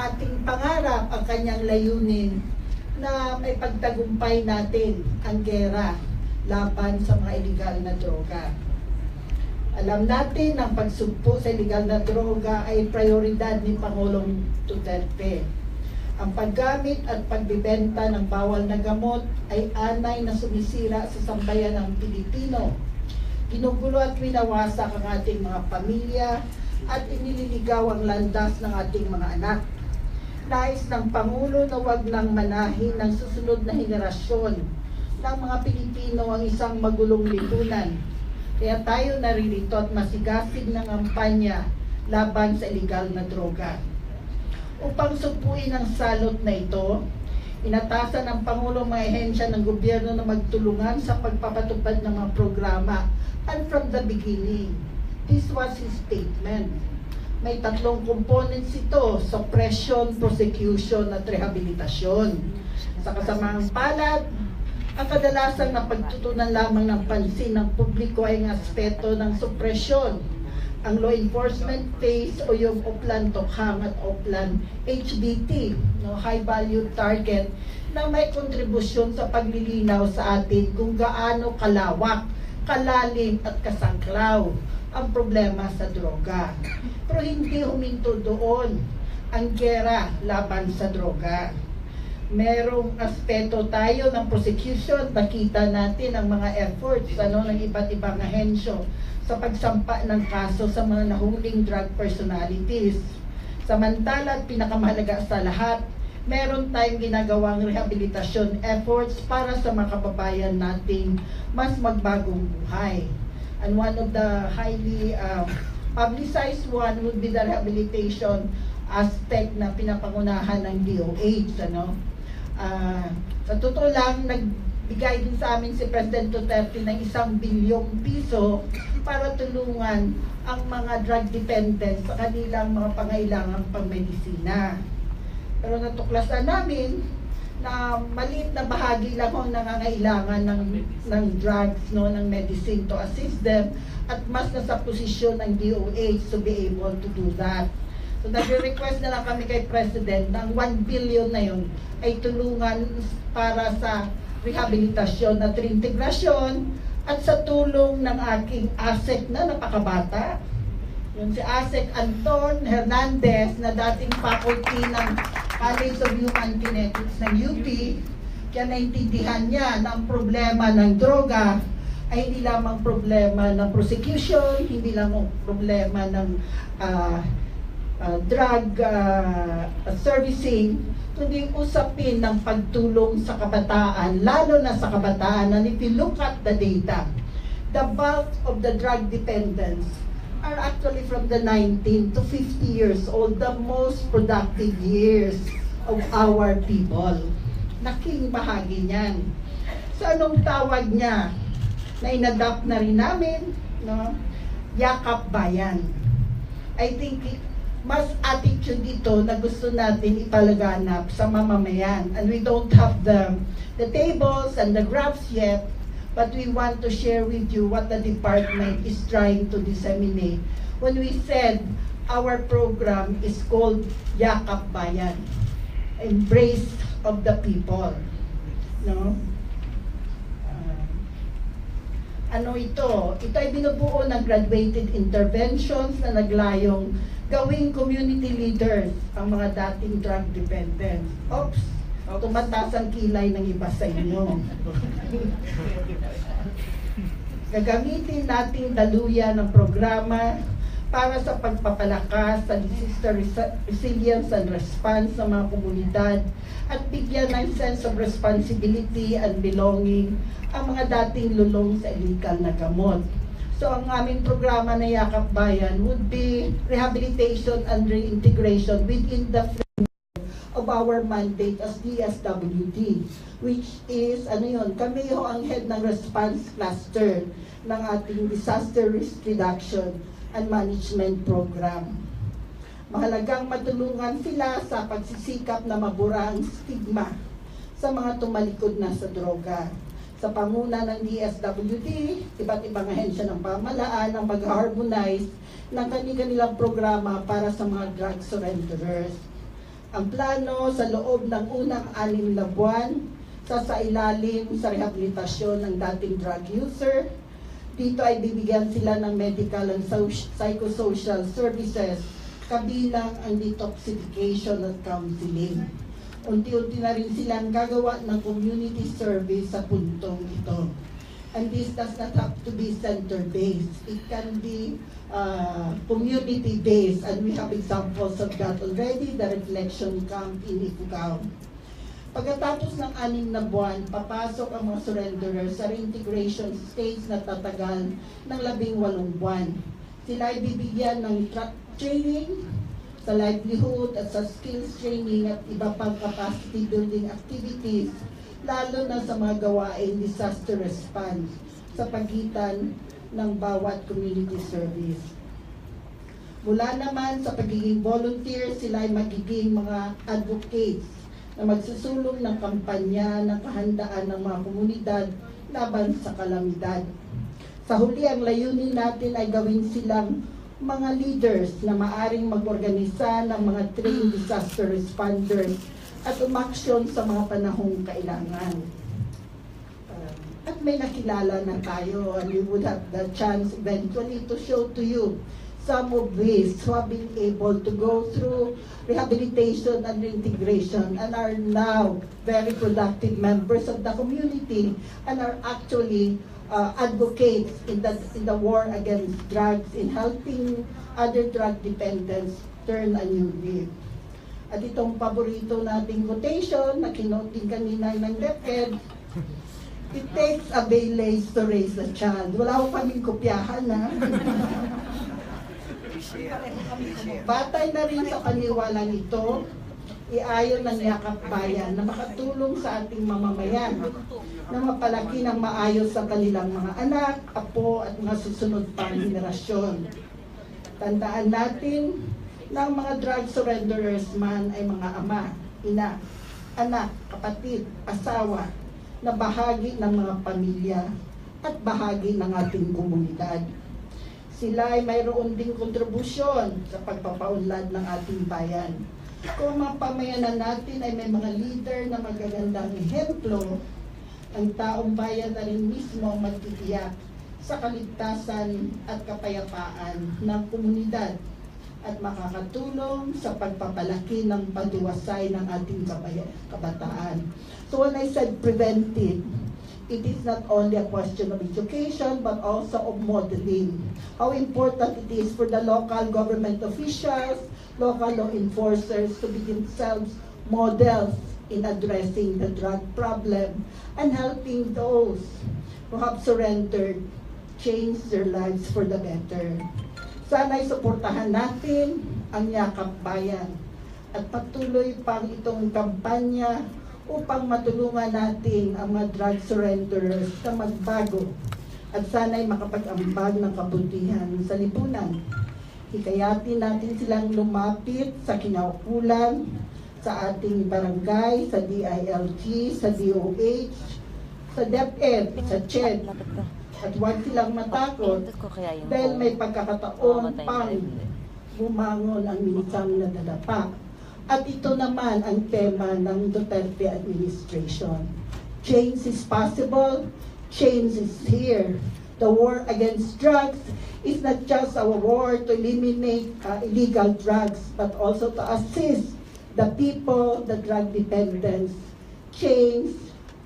ating pangarap, ang kanyang layunin na may pagtagumpay natin ang gera laban sa mga illegal na droga. Alam natin ang pagsugpo sa illegal na droga ay prioridad ni Pangulong Duterte. Ang paggamit at pagbibenta ng bawal na gamot ay anay na sumisira sa sambayan ng Pilipino. Ginugulo at winawasak ang ating mga pamilya at inililigaw ang landas ng ating mga anak. Nais ng Pangulo na wag nang manahin ng susunod na henerasyon ng mga Pilipino ang isang magulong lipunan. Kaya tayo naririto at masigasig ng kampanya laban sa illegal na droga. Upang supuin ang salot na ito, inatasan ng Pangulo mga ahensya ng gobyerno na magtulungan sa pagpapatupad ng mga programa. And from the beginning, this was his statement. May 3 components ito: suppression, prosecution at rehabilitasyon. Sa kasamaang palad, ang kadalasang napagtutunan lamang ng pansin ng publiko ay ang aspeto ng suppression. Ang law enforcement phase o yung Oplan Tokhang at Oplan HBT, high value target, na may kontribusyon sa paglilinaw sa atin kung gaano kalawak, kalalim at kasangklaw ang problema sa droga. Pero hindi huminto doon ang gera laban sa droga. Merong aspeto tayo ng prosecution. Nakita natin ang mga efforts ng iba't ibang ahensyo sa pagsampa ng kaso sa mga nahuling drug personalities. Samantala, at pinakamahalaga sa lahat, meron tayong ginagawang rehabilitasyon efforts para sa mga kababayan nating mas magbagong buhay. And one of the highly publicized one would be the rehabilitation aspect na pinapangunahan ng DOH. Sa totoo lang, nagbigay din sa amin si President Duterte ng 1 bilyong piso para tulungan ang mga drug dependents sa kanilang mga pangailangang pangmedisina. Pero natuklasan namin na maliit na bahagi lang ang nangangailangan ng drugs, ng medicine to assist them, at mas nasa posisyon ng DOH to be able to do that. So nag-request na lang kami kay President ng 1 billion na yun ay tulungan para sa rehabilitasyon at reintegrasyon at sa tulong ng aking ASEC na napakabata. Yun si ASEC Anton Hernandez na dating faculty ng College of Human Kinetics ng UP. Kaya naintindihan niya na ang problema ng droga ay hindi lamang problema ng prosecution, hindi lamang problema ng drug servicing, kundi usapin ng pagtulong sa kabataan, lalo na sa kabataan. And if you look at the data, the bulk of the drug dependents are actually from the 19 to 50 years old, the most productive years of our people. Laking bahagi niyan. So anong tawag niya na inadapt na rin namin? Yakap Bayan. I think mas attitude ito na gusto natin ipalaganap sa mamamayan. And we don't have the tables and the graphs yet, but we want to share with you what the department is trying to disseminate. When we said our program is called Yakap Bayan, Embrace of the People. Ano ito? Ito ay binubuo ng graduated interventions na naglayong gawing community leaders ang mga dating drug dependents. Oops! Tumataas ang kilay ng iba sa inyo. Gagamitin natin daluyan ng programa para sa pagpapalakas sa disaster resilience and response sa mga komunidad at bigyan ng sense of responsibility and belonging ang mga dating lulong sa illegal na gamot. So ang aming programa na Yakap Bayan would be rehabilitation and reintegration within the of our mandate as DSWD, which is, kami ang head ng response cluster ng ating disaster risk reduction and management program. Mahalagang matulungan sila sa pagsisikap na mabura ang stigma sa mga tumalikod na sa droga. Sa panguna ng DSWD, iba't ibang ahensya ng pamahalaan ang mag-harmonize ng kanilang programa para sa mga drug surrenderers. Ang plano sa loob ng unang 6 na buwan, sasailalim sa rehabilitasyon ng dating drug user. Dito ay bibigyan sila ng medical and psychosocial services, kabilang ang detoxification at counseling. Unti-unti na rin silang gagawa ng community service sa puntong ito. And this does not have to be center-based. It can be community-based, and we have examples of that already, the reflection camp in Ifugao. Pagkatapos ng 6 na buwan, papasok ang mga surrenderers sa reintegration stage na tatagal ng 18 buwan. Sila ay bibigyan ng training sa livelihood at sa skills training at iba pang capacity building activities, lalo na sa mga gawain disaster response sa pagitan ng bawat community service. Mula naman sa pagiging volunteer, sila ay magiging mga advocates na magsusulong ng kampanya ng kahandaan ng mga komunidad laban sa kalamidad. Sa huli, ang layunin natin ay gawin silang mga leaders na maaring mag-organisa ng mga trained disaster responders at umaksyon sa mga panahong kailangan. At may nakilala na tayo, and we would have the chance eventually to show to you some of these who have been able to go through rehabilitation and reintegration and are now very productive members of the community and are actually advocates in the war against drugs, in helping other drug dependents turn a new leaf. At itong paborito nating quotation na kinoting kanina ng DepEd, it takes a village to raise a child. Wala ko kaming kopyahan, ha? Batay na rin sa paniwalang ito, iayon ng yakap bayan na makatulong sa ating mamamayan na mapalaki ng maayos sa kanilang mga anak, apo at mga susunod pang henerasyon. Tandaan natin na ang mga drug surrenderers man ay mga ama, ina, anak, kapatid, asawa na bahagi ng mga pamilya at bahagi ng ating komunidad. Sila ay mayroon ding kontribusyon sa pagpapaunlad ng ating bayan. Kung mga pamayanan natin ay may mga leader na magagandang ehemplo, ang taong bayan na rin mismo ang magtitiyak sa kaligtasan at kapayapaan ng komunidad at makakatulong sa pagpapalaki ng pagduwasay ng ating kabataan. So when I said preventive, it is not only a question of education but also of modeling. How important it is for the local government officials, local law enforcers to be themselves models in addressing the drug problem and helping those who have surrendered change their lives for the better. Sana'y suportahan natin ang Yakap Bayan at patuloy pang itong kampanya upang matulungan natin ang mga drug surrenderers na magbago at sana'y makapag-ambag ng kabutihan sa lipunan. Hikayatin natin silang lumapit sa kinaukulan, sa ating barangay, sa DILG, sa DOH, sa DepEd, sa CHED. At huwag silang matakot dahil may pagkakataon pang bumangon ang minsang nadadapa. At ito naman ang tema ng Duterte administration. Change is possible, change is here. The war against drugs is not just a war to eliminate illegal drugs, but also to assist the people, the drug dependents, change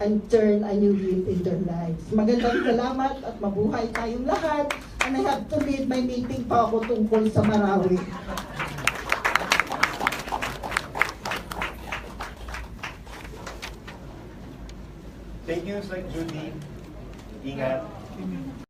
and turn a new leaf in their lives. Magandang salamat at mabuhay tayong lahat. And I have to leave my meeting pa ako tungkol sa Marawi. Thank you, Sir Judy. Ingat.